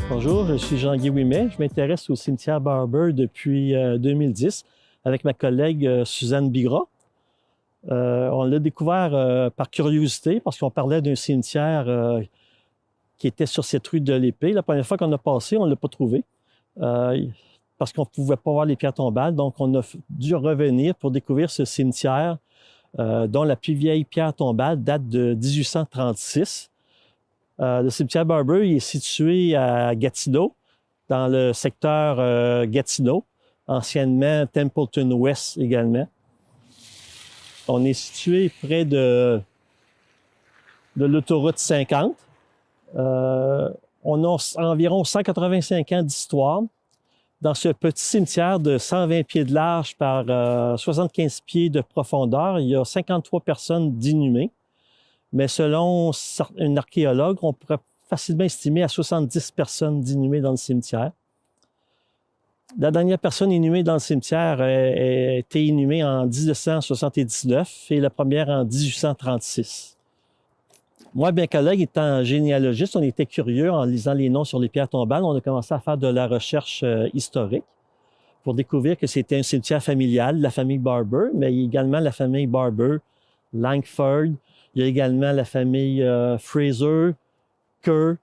Bonjour, je suis Jean-Guy Ouimet. Je m'intéresse au cimetière Barber depuis 2010 avec ma collègue Suzanne Bigra. On l'a découvert par curiosité parce qu'on parlait d'un cimetière qui était sur cette rue de l'Épée. La première fois qu'on a passé, on ne l'a pas trouvé parce qu'on ne pouvait pas voir les pierres tombales. Donc, on a dû revenir pour découvrir ce cimetière dont la plus vieille pierre tombale date de 1836. Le cimetière Barber il est situé à Gatineau, dans le secteur Gatineau, anciennement Templeton West également. On est situé près de l'autoroute 50. On a environ 185 ans d'histoire. Dans ce petit cimetière de 120 pieds de large par 75 pieds de profondeur, il y a 53 personnes d'inhumées. Mais selon un archéologue, on pourrait facilement estimer à 70 personnes d'inhumées dans le cimetière. La dernière personne inhumée dans le cimetière a été inhumée en 1979 et la première en 1836. Moi, bien collègue, étant généalogiste, on était curieux en lisant les noms sur les pierres tombales. On a commencé à faire de la recherche historique pour découvrir que c'était un cimetière familial de la famille Barber, mais également la famille Barber, Langford. Il y a également la famille Fraser, Kerr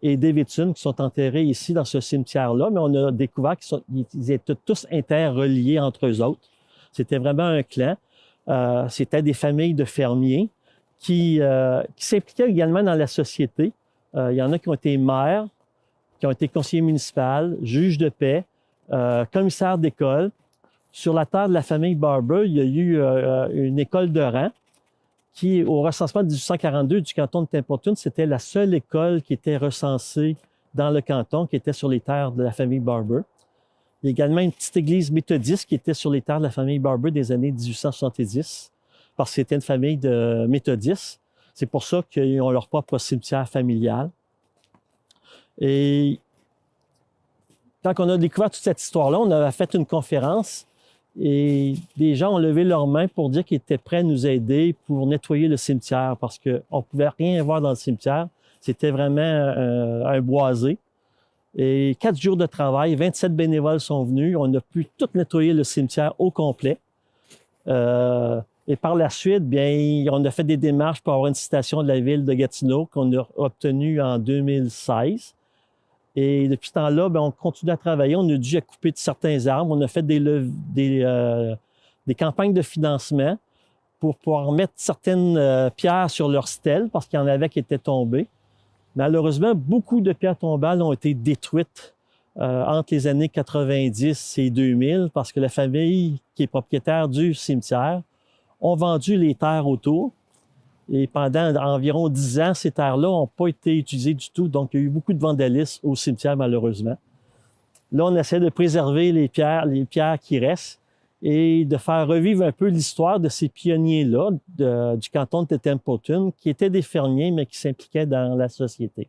et Davidson qui sont enterrés ici dans ce cimetière-là, mais on a découvert qu'ils étaient tous interreliés entre eux autres. C'était vraiment un clan. C'était des familles de fermiers qui s'impliquaient également dans la société. Il y en a qui ont été maires, qui ont été conseillers municipaux, juges de paix, commissaires d'école. Sur la terre de la famille Barber, il y a eu une école de rang qui, au recensement de 1842 du canton de Templeton, c'était la seule école qui était recensée dans le canton, qui était sur les terres de la famille Barber. Il y a également une petite église méthodiste qui était sur les terres de la famille Barber des années 1870, parce que c'était une famille de méthodistes. C'est pour ça qu'ils ont leur propre cimetière familial. Et quand on a découvert toute cette histoire-là, on a fait une conférence et des gens ont levé leurs mains pour dire qu'ils étaient prêts à nous aider pour nettoyer le cimetière parce qu'on ne pouvait rien voir dans le cimetière. C'était vraiment un boisé. Et 4 jours de travail, 27 bénévoles sont venus. On a pu tout nettoyer le cimetière au complet. Et par la suite, bien, on a fait des démarches pour avoir une citation de la ville de Gatineau qu'on a obtenue en 2016. Et depuis ce temps-là, bien, on continue à travailler. On a dû couper de certains arbres. On a fait des campagnes de financement pour pouvoir mettre certaines pierres sur leur stèle parce qu'il y en avait qui étaient tombées. Malheureusement, beaucoup de pierres tombales ont été détruites entre les années 90 et 2000 parce que la famille qui est propriétaire du cimetière ont vendu les terres autour. Et pendant environ 10 ans, ces terres-là n'ont pas été utilisées du tout. Donc, il y a eu beaucoup de vandalisme au cimetière, malheureusement. Là, on essaie de préserver les pierres qui restent et de faire revivre un peu l'histoire de ces pionniers-là du canton de Templeton, qui étaient des fermiers, mais qui s'impliquaient dans la société.